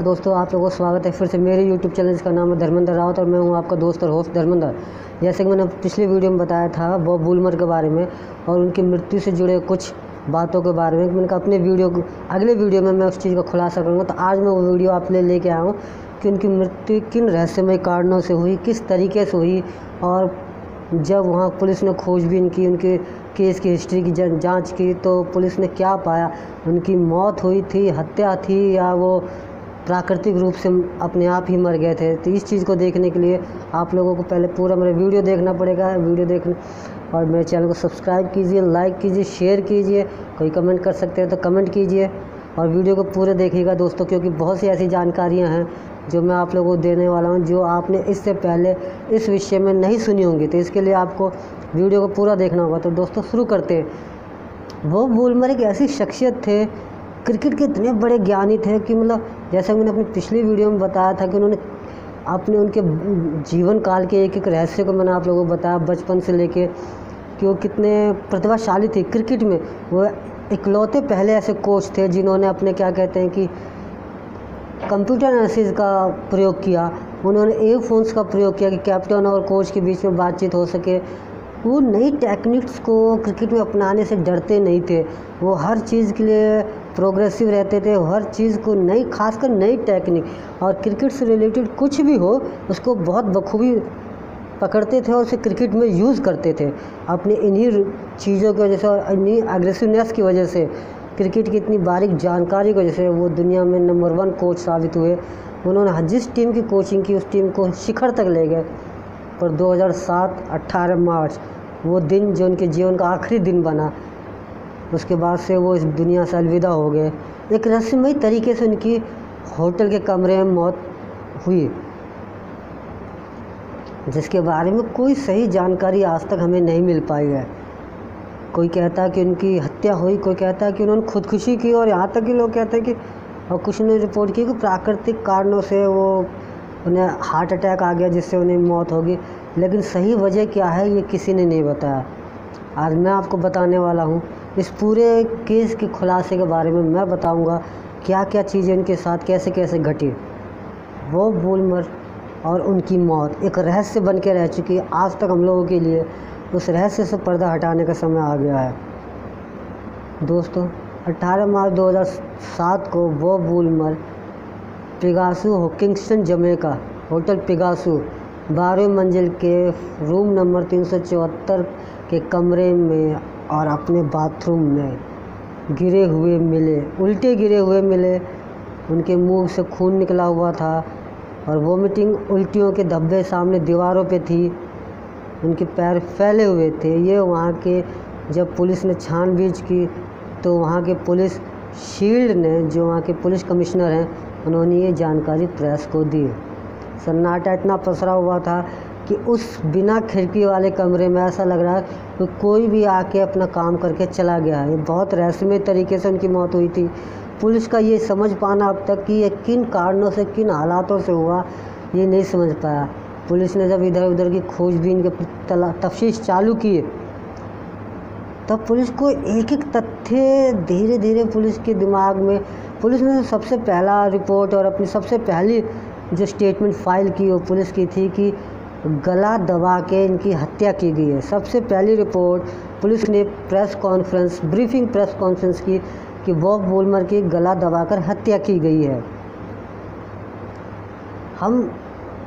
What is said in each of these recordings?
नमस्कार दोस्तों, आप लोगों को स्वागत है फिर से मेरे YouTube चैनल जिसका नाम है धर्मेंद्र रावत और मैं हूं आपका दोस्त और होस्ट धर्मेंद्र। जैसे कि मैंने पिछले वीडियो में बताया था बॉब वुलमर के बारे में और उनकी मृत्यु से जुड़े कुछ बातों के बारे में। मैंने कहा अपने अगले वीडियो में मैं उस चीज़ का खुलासा करूँगा। तो आज मैं वो वीडियो आप लेके आया हूँ कि उनकी मृत्यु किन रहस्यमय कारणों से हुई, किस तरीके से हुई, और जब वहाँ पुलिस ने खोजबीन की, उनके केस की हिस्ट्री की जांच की, तो पुलिस ने क्या पाया, उनकी मौत हुई थी, हत्या थी, या वो प्राकृतिक रूप से अपने आप ही मर गए थे। तो इस चीज़ को देखने के लिए आप लोगों को पहले पूरा मेरा वीडियो देखना पड़ेगा। वीडियो देखने और मेरे चैनल को सब्सक्राइब कीजिए, लाइक कीजिए, शेयर कीजिए, कोई कमेंट कर सकते हैं तो कमेंट कीजिए और वीडियो को पूरे देखिएगा दोस्तों, क्योंकि बहुत सी ऐसी जानकारियाँ हैं जो मैं आप लोगों को देने वाला हूँ जो आपने इससे पहले इस विषय में नहीं सुनी होंगी। तो इसके लिए आपको वीडियो को पूरा देखना होगा। तो दोस्तों शुरू करते हैं। बॉब वुलमर एक ऐसी शख्सियत थे, क्रिकेट के इतने बड़े ज्ञानी थे कि मतलब जैसा मैंने अपनी पिछली वीडियो में बताया था कि उन्होंने उनके जीवन काल के एक एक रहस्य को मैंने आप लोगों को बताया, बचपन से लेके कि वो कितने प्रतिभाशाली थे क्रिकेट में। वो इकलौते पहले ऐसे कोच थे जिन्होंने अपने क्या कहते हैं कि कंप्यूटर एनालिसिस का प्रयोग किया। उन्होंने एयरफोन्स का प्रयोग किया कि कैप्टन और कोच के बीच में बातचीत हो सके। वो नई टेक्निक्स को क्रिकेट में अपनाने से डरते नहीं थे। वो हर चीज़ के लिए प्रोग्रेसिव रहते थे, हर चीज़ को नई, खासकर नई टेक्निक और क्रिकेट से रिलेटेड कुछ भी हो उसको बहुत बखूबी पकड़ते थे और उसे क्रिकेट में यूज़ करते थे। अपनी इन्हीं चीज़ों की वजह से और इन्हीं एग्रेसिवनेस की वजह से, क्रिकेट की इतनी बारीक जानकारी की वजह से वो दुनिया में नंबर 1 कोच साबित हुए। उन्होंने जिस टीम की कोचिंग की उस टीम को शिखर तक ले गए। पर 2007 18 मार्च वो दिन जो उनके जीवन का आखिरी दिन बना, उसके बाद से वो इस दुनिया से अलविदा हो गए। एक रहस्यमय तरीके से उनकी होटल के कमरे में मौत हुई, जिसके बारे में कोई सही जानकारी आज तक हमें नहीं मिल पाई है। कोई कहता है कि उनकी हत्या हुई, कोई कहता है कि उन्होंने खुदकुशी की, और यहाँ तक कि लोग कहते हैं कि और कुछ ने रिपोर्ट की कि प्राकृतिक कारणों से वो उन्हें हार्ट अटैक आ गया जिससे उन्हें मौत होगी। लेकिन सही वजह क्या है ये किसी ने नहीं बताया। आज मैं आपको बताने वाला हूँ इस पूरे केस के खुलासे के बारे में। मैं बताऊँगा क्या क्या चीज़ें उनके साथ कैसे कैसे घटी। बॉब वुलमर और उनकी मौत एक रहस्य बन के रह चुकी है आज तक हम लोगों के लिए। उस रहस्य से पर्दा हटाने का समय आ गया है दोस्तों। 18 मार्च 2007 को Bob Woolmer Pegasus Kingston Jamaica hotel Pegasus 12वीं मंजिल के रूम नंबर 374 के कमरे में और अपने बाथरूम में गिरे हुए मिले, उल्टे गिरे हुए मिले। उनके मुंह से खून निकला हुआ था और वोमिटिंग उल्टियों के धब्बे सामने दीवारों पे थी। उनके पैर फैले हुए थे। ये वहाँ के जब पुलिस ने छानबीन की तो वहाँ के पुलिस शील्ड ने, जो वहाँ के पुलिस कमिश्नर हैं, उन्होंने ये जानकारी प्रेस को दी। सन्नाटा इतना पसरा हुआ था कि उस बिना खिड़की वाले कमरे में ऐसा लग रहा है कि कोई भी आके अपना काम करके चला गया है। बहुत रहस्यमय तरीके से उनकी मौत हुई थी। पुलिस का ये समझ पाना अब तक कि ये किन कारणों से, किन हालातों से हुआ, ये नहीं समझ पाया। पुलिस ने जब इधर उधर की खोजबीन के तफ्तीश चालू किए तब पुलिस को एक एक तथ्य धीरे धीरे पुलिस के दिमाग में, पुलिस ने सबसे पहला रिपोर्ट और अपनी सबसे पहली जो स्टेटमेंट फाइल की वो पुलिस की थी कि गला दबा के इनकी हत्या की गई है। सबसे पहली रिपोर्ट पुलिस ने ब्रीफिंग प्रेस कॉन्फ्रेंस की कि बॉब वुलमर की गला दबाकर हत्या की गई है।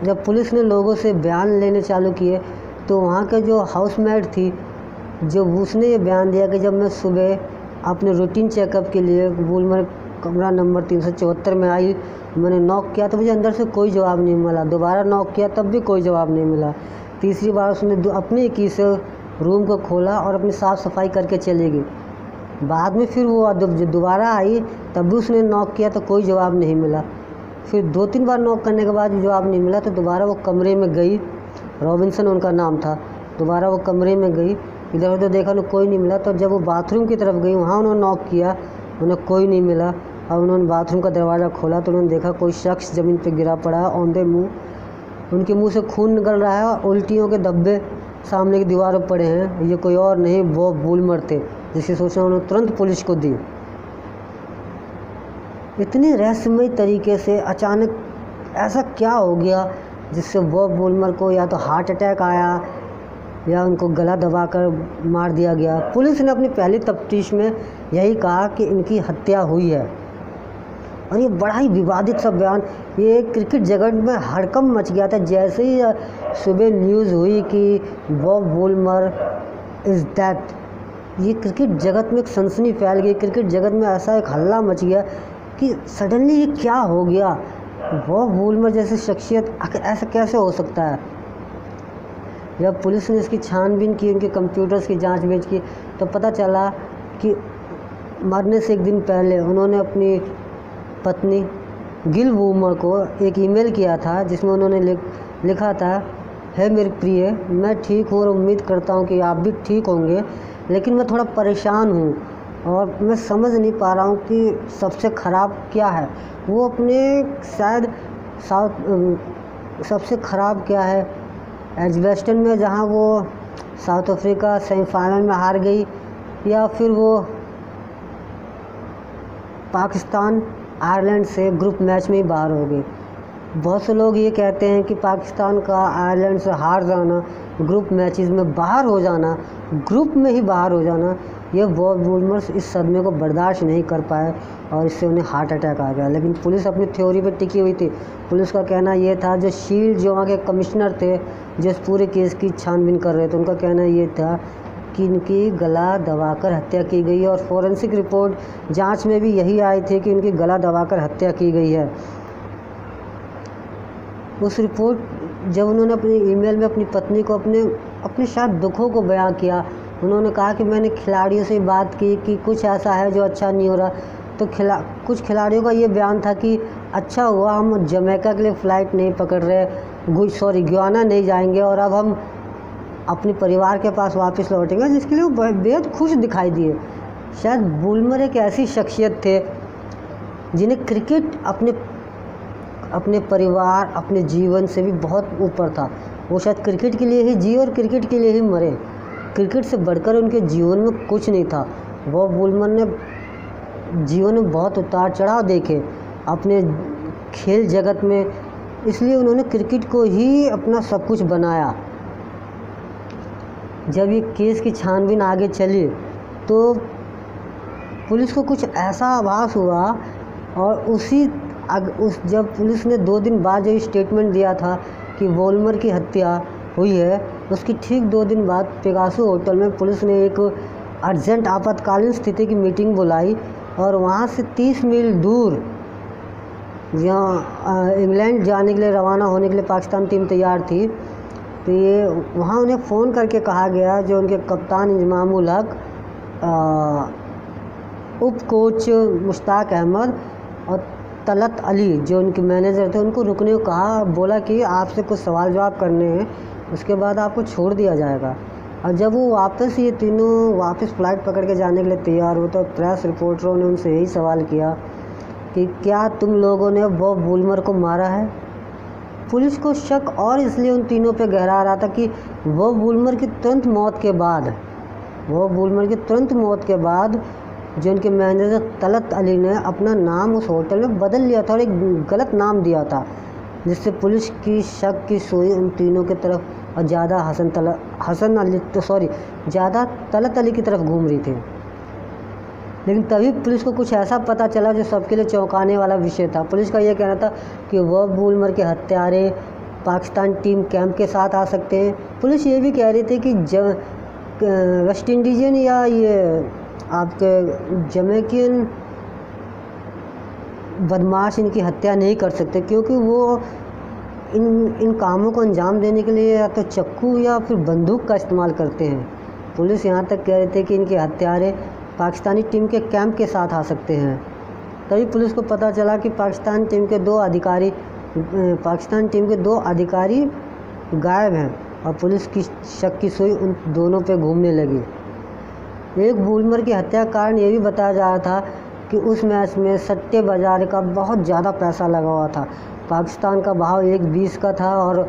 जब पुलिस ने लोगों से बयान लेने चालू किए तो वहाँ के जो हाउसमेट थी, जब उसने ये बयान दिया कि जब मैं सुबह अपने रूटीन चेकअप के लिए वुलमर कमरा नंबर 374 में आई, मैंने नॉक किया तो मुझे अंदर से कोई जवाब नहीं मिला। दोबारा नॉक किया तब भी कोई जवाब नहीं मिला। तीसरी बार उसने अपने की से रूम को खोला और अपनी साफ़ सफाई करके चली गई। बाद में फिर वो दोबारा आई तब भी उसने नॉक किया तो कोई जवाब नहीं मिला। फिर 2-3 बार नॉक करने के बाद जवाब नहीं मिला तो दोबारा वो कमरे में गई। रॉबिन्सन उनका नाम था। दोबारा वो कमरे में गई, इधर उधर देखा, उन्हें कोई नहीं मिला। तो जब वो बाथरूम की तरफ गई, वहाँ उन्होंने नॉक किया, उन्हें कोई नहीं मिला। अब उन्होंने बाथरूम का दरवाज़ा खोला तो उन्होंने देखा कोई शख्स ज़मीन पर गिरा पड़ा है, औंधे मुँह। उनके मुँह से खून निकल रहा है और उल्टियों के धब्बे सामने की दीवारों पर पड़े हैं। ये कोई और नहीं, बॉब वुलमर थे, जिसकी सूचना उन्होंने तुरंत पुलिस को दी। इतनी रहस्यमय तरीके से अचानक ऐसा क्या हो गया जिससे बॉब वुलमर को या तो हार्ट अटैक आया या उनको गला दबाकर मार दिया गया। पुलिस ने अपनी पहली तफ्तीश में यही कहा कि इनकी हत्या हुई है। और ये बड़ा ही विवादित सा बयान, ये क्रिकेट जगत में हड़कंप मच गया था जैसे ही सुबह न्यूज़ हुई कि बॉब वुलमर इज़ डेथ। ये क्रिकेट जगत में एक सनसनी फैल गई, क्रिकेट जगत में ऐसा एक हल्ला मच गया कि सडनली ये क्या हो गया, बॉब वुलमर जैसी शख्सियत ऐसा कैसे हो सकता है। जब पुलिस ने इसकी छानबीन की, उनके कंप्यूटर्स की जांच की, तो पता चला कि मरने से एक दिन पहले उन्होंने अपनी पत्नी गिल वुलमर को एक ईमेल किया था जिसमें उन्होंने लिखा था, है मेरे प्रिय, मैं ठीक हूँ और उम्मीद करता हूँ कि आप भी ठीक होंगे, लेकिन मैं थोड़ा परेशान हूँ और मैं समझ नहीं पा रहा हूँ कि सबसे ख़राब क्या है। वो अपने शायद सबसे ख़राब क्या है, एजबेस्टन में जहाँ वो साउथ अफ्रीका सेमीफाइनल में हार गई, या फिर वो पाकिस्तान आयरलैंड से ग्रुप मैच में ही बाहर हो गई। बहुत से लोग ये कहते हैं कि पाकिस्तान का आयरलैंड से हार जाना, ग्रुप मैचेस में बाहर हो जाना, ग्रुप में ही बाहर हो जाना, ये बॉब वुलमर इस सदमे को बर्दाश्त नहीं कर पाए और इससे उन्हें हार्ट अटैक आ गया। लेकिन पुलिस अपनी थ्योरी पर टिकी हुई थी। पुलिस का कहना ये था, जो शील्ड जो वहाँ के कमिश्नर थे जो इस पूरे केस की छानबीन कर रहे थे, उनका कहना ये था कि इनकी गला दबाकर हत्या की गई, और फॉरेंसिक रिपोर्ट जांच में भी यही आई थी कि इनकी गला दबाकर हत्या की गई है। उस रिपोर्ट जब उन्होंने अपनी ईमेल में अपनी पत्नी को अपने शायद दुखों को बयां किया, उन्होंने कहा कि मैंने खिलाड़ियों से बात की कि कुछ ऐसा है जो अच्छा नहीं हो रहा, तो कुछ खिलाड़ियों का ये बयान था कि अच्छा हुआ हम जमैका के लिए फ़्लाइट नहीं पकड़ रहे, गुयाना नहीं जाएंगे और अब हम अपने परिवार के पास वापस लौटेंगे, जिसके लिए वो बेहद खुश दिखाई दिए। शायद वुलमर एक ऐसी शख्सियत थे जिन्हें क्रिकेट अपने परिवार, अपने जीवन से भी बहुत ऊपर था। वो शायद क्रिकेट के लिए ही जिए और क्रिकेट के लिए ही मरे। क्रिकेट से बढ़कर उनके जीवन में कुछ नहीं था। बॉब वुलमर ने जीवन में बहुत उतार चढ़ाव देखे अपने खेल जगत में, इसलिए उन्होंने क्रिकेट को ही अपना सब कुछ बनाया। जब ये केस की छानबीन आगे चली तो पुलिस को कुछ ऐसा आभास हुआ, और जब पुलिस ने 2 दिन बाद जो स्टेटमेंट दिया था कि वुलमर की हत्या हुई है, उसकी ठीक 2 दिन बाद पेगासो होटल में पुलिस ने एक अर्जेंट आपातकालीन स्थिति की मीटिंग बुलाई, और वहाँ से 30 मील दूर जहाँ इंग्लैंड जाने के लिए रवाना होने के लिए पाकिस्तान टीम तैयार थी, तो ये वहाँ उन्हें फ़ोन करके कहा गया, जो उनके कप्तान इंजमामुल हक, उप कोच मुश्ताक अहमद और तलत अली जो उनके मैनेजर थे, उनको रुकने को कहा। बोला कि आपसे कुछ सवाल जवाब करने हैं, उसके बाद आपको छोड़ दिया जाएगा। और जब वो ये तीनों वापस फ़्लाइट पकड़ के जाने के लिए तैयार हो, तो प्रेस रिपोर्टरों ने उनसे यही सवाल किया कि क्या तुम लोगों ने बॉब वुलमर को मारा है। पुलिस को शक और इसलिए उन तीनों पे गहरा रहा था कि बॉब वुलमर की तुरंत मौत के बाद जो उनके मैनेजर तलत अली ने अपना नाम उस होटल में बदल लिया था और एक गलत नाम दिया था, जिससे पुलिस की शक की सुई उन तीनों की तरफ और ज़्यादा तलत अली की तरफ घूम रही थी। लेकिन तभी पुलिस को कुछ ऐसा पता चला जो सबके लिए चौंकाने वाला विषय था। पुलिस का यह कहना था कि बॉब वुलमर के हत्यारे पाकिस्तान टीम कैंप के साथ आ सकते हैं। पुलिस ये भी कह रही थी कि वेस्ट इंडीजन या ये आपके जमैकियन बदमाश इनकी हत्या नहीं कर सकते, क्योंकि वो इन कामों को अंजाम देने के लिए या तो चाकू या फिर बंदूक का इस्तेमाल करते हैं। पुलिस यहाँ तक कह रही थी कि इनके हत्यारे पाकिस्तानी टीम के कैंप के साथ आ सकते हैं। तभी पुलिस को पता चला कि पाकिस्तान टीम के 2 अधिकारी गायब हैं, और पुलिस की शक की सुई उन दोनों पे घूमने लगी। एक वुलमर की हत्या का कारण ये भी बताया जा रहा था कि उस मैच में सट्टे बाजार का बहुत ज़्यादा पैसा लगा हुआ था। पाकिस्तान का भाव 1.20 का था और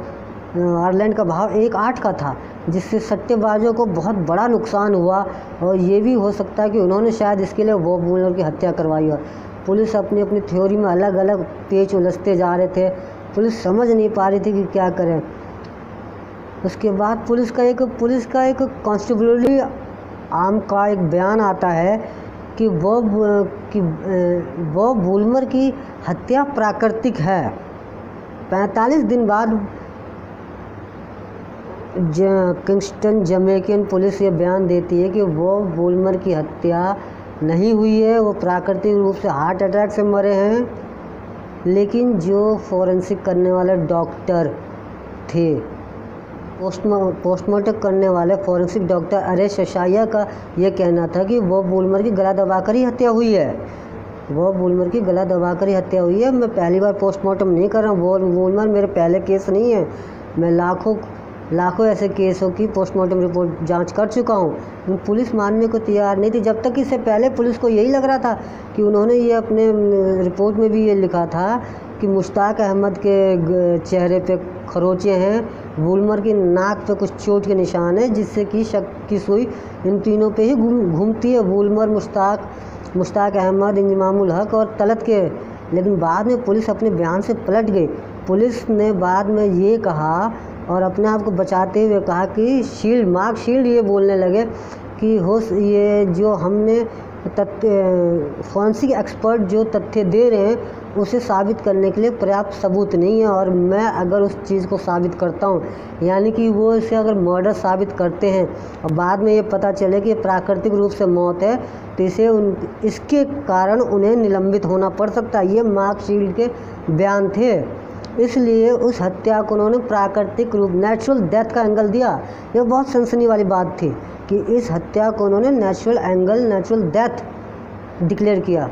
आयरलैंड का भाव 1.8 का था, जिससे सट्टेबाजों को बहुत बड़ा नुकसान हुआ। और ये भी हो सकता है कि उन्होंने शायद इसके लिए बॉब वुलमर की हत्या करवाई हो। पुलिस अपनी अपनी थ्योरी में अलग अलग पेच उलझते जा रहे थे। पुलिस समझ नहीं पा रही थी कि क्या करें। उसके बाद पुलिस का एक कांस्टेबल आम का एक बयान आता है कि वो वुल्मर की हत्या प्राकृतिक है। 45 दिन बाद किंगस्टन जमैकन पुलिस ये बयान देती है कि वो वुल्मर की हत्या नहीं हुई है, वो प्राकृतिक रूप से हार्ट अटैक से मरे हैं। लेकिन जो फोरेंसिक करने वाले डॉक्टर थे, पोस्टमार्टम करने वाले फोरेंसिक डॉक्टर अरे शशाया का ये कहना था कि वो वुल्मर की गला दबाकर ही हत्या हुई है। वो वुल्मर की गला दबाकर ही हत्या हुई है। मैं पहली बार पोस्टमार्टम नहीं कर रहा हूँ। वो वुल्मर मेरे पहले केस नहीं है। मैं लाखों ऐसे केसों की पोस्टमार्टम रिपोर्ट जांच कर चुका हूँ। पुलिस मानने को तैयार नहीं थी। जब तक इससे पहले पुलिस को यही लग रहा था कि उन्होंने ये अपने रिपोर्ट में भी ये लिखा था कि मुश्ताक अहमद के चेहरे पे खरोंचे हैं, वुल्मर की नाक पे कुछ चोट के निशान है, जिससे कि शक की सुई इन तीनों पे ही घूमती है, वुल्मर, मुश्ताक अहमद, इंजमामुल हक और तलत के। लेकिन बाद में पुलिस अपने बयान से पलट गई। पुलिस ने बाद में ये कहा और अपने आप को बचाते हुए कहा कि मार्क शील्ड ये बोलने लगे कि ये जो हमने फोरेंसिक एक्सपर्ट जो तथ्य दे रहे हैं उसे साबित करने के लिए पर्याप्त सबूत नहीं है। और मैं अगर उस चीज़ को साबित करता हूँ, यानी कि वो इसे अगर मर्डर साबित करते हैं और बाद में ये पता चले कि प्राकृतिक रूप से मौत है, तो इसके कारण उन्हें निलंबित होना पड़ सकता है। ये मार्क शील्ड के बयान थे। इसलिए उस हत्या को उन्होंने प्राकृतिक रूप, नेचुरल डेथ का एंगल दिया। ये बहुत सनसनी वाली बात थी कि इस हत्या को उन्होंने नेचुरल डेथ डिक्लेयर किया।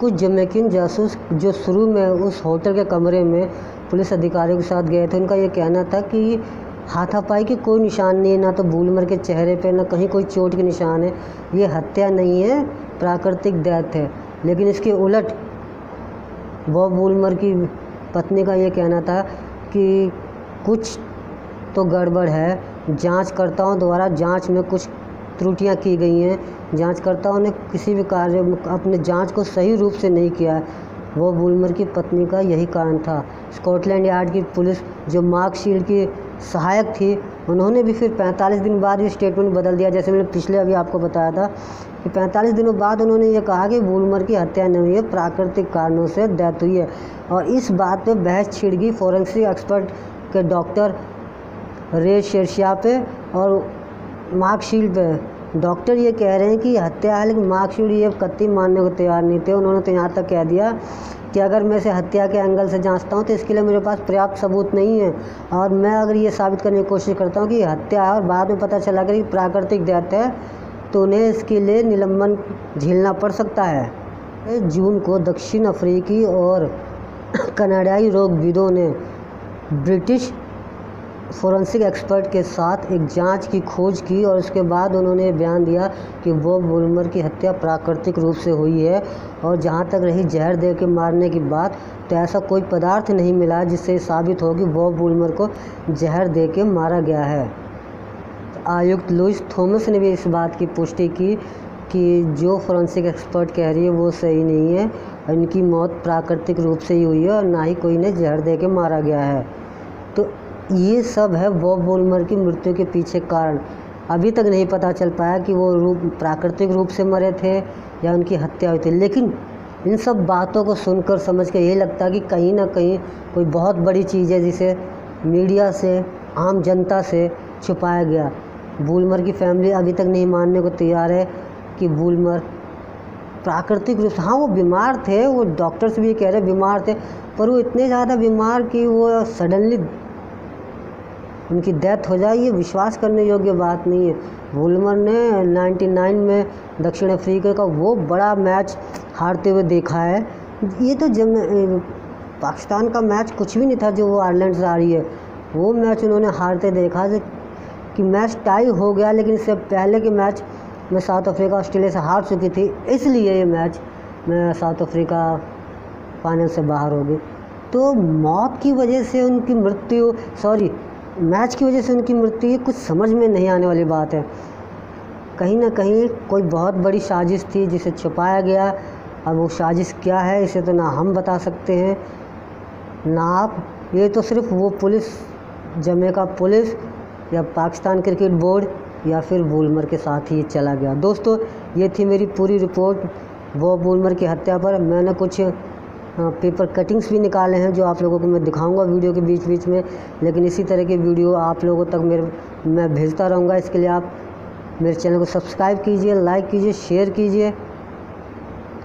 कुछ जमैकन जासूस जो शुरू में उस होटल के कमरे में पुलिस अधिकारियों के साथ गए थे, उनका ये कहना था कि हाथापाई के कोई निशान नहीं है, ना तो वुल्मर के चेहरे पे ना कहीं कोई चोट के निशान है, ये हत्या नहीं है, प्राकृतिक डेथ है। लेकिन इसके उलट बॉब वुल्मर की पत्नी का ये कहना था कि कुछ तो गड़बड़ है, जांचकर्ताओं द्वारा जांच में कुछ त्रुटियां की गई हैं, जांचकर्ताओं ने किसी भी कार्य अपने जांच को सही रूप से नहीं किया है। वो वुल्मर की पत्नी का यही कारण था। स्कॉटलैंड यार्ड की पुलिस जो मार्क शील्ड की सहायक थी, उन्होंने भी फिर 45 दिन बाद ये स्टेटमेंट बदल दिया। जैसे मैंने पिछले अभी आपको बताया था कि 45 दिनों बाद उन्होंने ये कहा कि वुल्मर की हत्या नहीं हुई है, प्राकृतिक कारणों से डेथ हुई है। और इस बात पे बहस छिड़ गई फोरेंसिक एक्सपर्ट के डॉक्टर रे शेरशाह पे और मार्क शील्ड पे। डॉक्टर ये कह रहे हैं कि हत्या है, लेकिन मार्क शील्ड ये कतई मानने को तैयार नहीं थे। उन्होंने तो यहाँ तक कह दिया कि अगर मैं इसे हत्या के एंगल से जांचता हूँ तो इसके लिए मेरे पास पर्याप्त सबूत नहीं है, और मैं अगर ये साबित करने की कोशिश करता हूँ कि हत्या है और बाद में पता चला कि प्राकृतिक डेथ है, तो उन्हें इसके लिए निलंबन झेलना पड़ सकता है। जून को दक्षिण अफ्रीकी और कनाडाई रोगविदों ने ब्रिटिश फोरेंसिक एक्सपर्ट के साथ एक जांच की खोज की और उसके बाद उन्होंने बयान दिया कि बॉब वुल्मर की हत्या प्राकृतिक रूप से हुई है। और जहां तक रही जहर दे के मारने की बात, तो ऐसा कोई पदार्थ नहीं मिला जिससे साबित हो कि बॉब वुल्मर को जहर दे के मारा गया है। आयुक्त लुइस थॉमस ने भी इस बात की पुष्टि की कि जो फोरेंसिक एक्सपर्ट कह रही है वो सही नहीं है, इनकी मौत प्राकृतिक रूप से ही हुई है और ना ही कोई ने जहर दे के मारा गया है। तो ये सब है बॉब वुल्मर की मृत्यु के पीछे कारण। अभी तक नहीं पता चल पाया कि वो प्राकृतिक रूप से मरे थे या उनकी हत्या हुई थी। लेकिन इन सब बातों को सुनकर समझ के यही लगता है कि कहीं ना कहीं कोई बहुत बड़ी चीज़ है जिसे मीडिया से, आम जनता से छुपाया गया। वुल्मर की फैमिली अभी तक नहीं मानने को तैयार है कि वुल्मर प्राकृतिक रूप से, हाँ वो बीमार थे, वो डॉक्टर्स भी कह रहे बीमार थे, पर वो इतने ज़्यादा बीमार कि वो सडनली उनकी डेथ हो जाए, ये विश्वास करने योग्य बात नहीं है। वुल्मर ने 99 में दक्षिण अफ्रीका का वो बड़ा मैच हारते हुए देखा है। ये तो पाकिस्तान का मैच कुछ भी नहीं था जो वो आयरलैंड से हारी है। वो मैच उन्होंने हारते देखा कि मैच टाई हो गया, लेकिन इससे पहले के मैच में साउथ अफ्रीका ऑस्ट्रेलिया से हार चुकी थी, इसलिए ये मैच में साउथ अफ्रीका फाइनल से बाहर हो गई। तो मौत की वजह से उनकी मृत्यु, मैच की वजह से उनकी मृत्यु, ये कुछ समझ में नहीं आने वाली बात है। कहीं ना कहीं कोई बहुत बड़ी साजिश थी जिसे छुपाया गया अब वो साजिश क्या है इसे तो ना हम बता सकते हैं ना आप। ये तो सिर्फ वो पुलिस, जमैका पुलिस या पाकिस्तान क्रिकेट बोर्ड या फिर वुलमर के साथ ही चला गया। दोस्तों ये थी मेरी पूरी रिपोर्ट बॉब वुलमर की हत्या पर। मैंने कुछ पेपर कटिंग्स भी निकाले हैं जो आप लोगों को मैं दिखाऊंगा वीडियो के बीच बीच में, लेकिन इसी तरह की वीडियो आप लोगों तक मैं भेजता रहूँगा। इसके लिए आप मेरे चैनल को सब्सक्राइब कीजिए, लाइक कीजिए, शेयर कीजिए,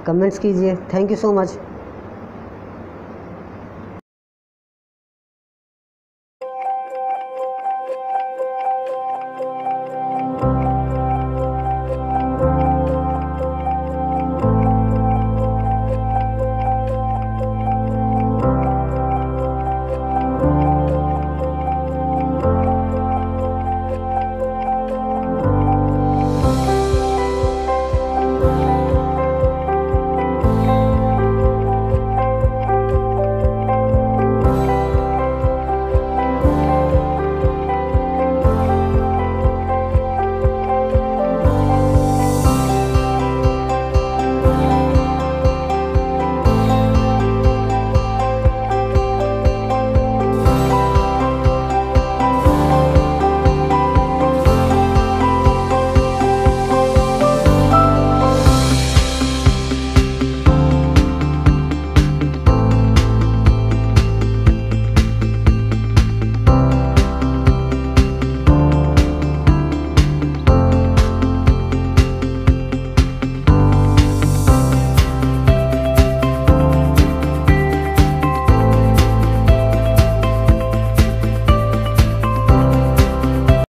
कमेंट्स कीजिए। Thank you so much.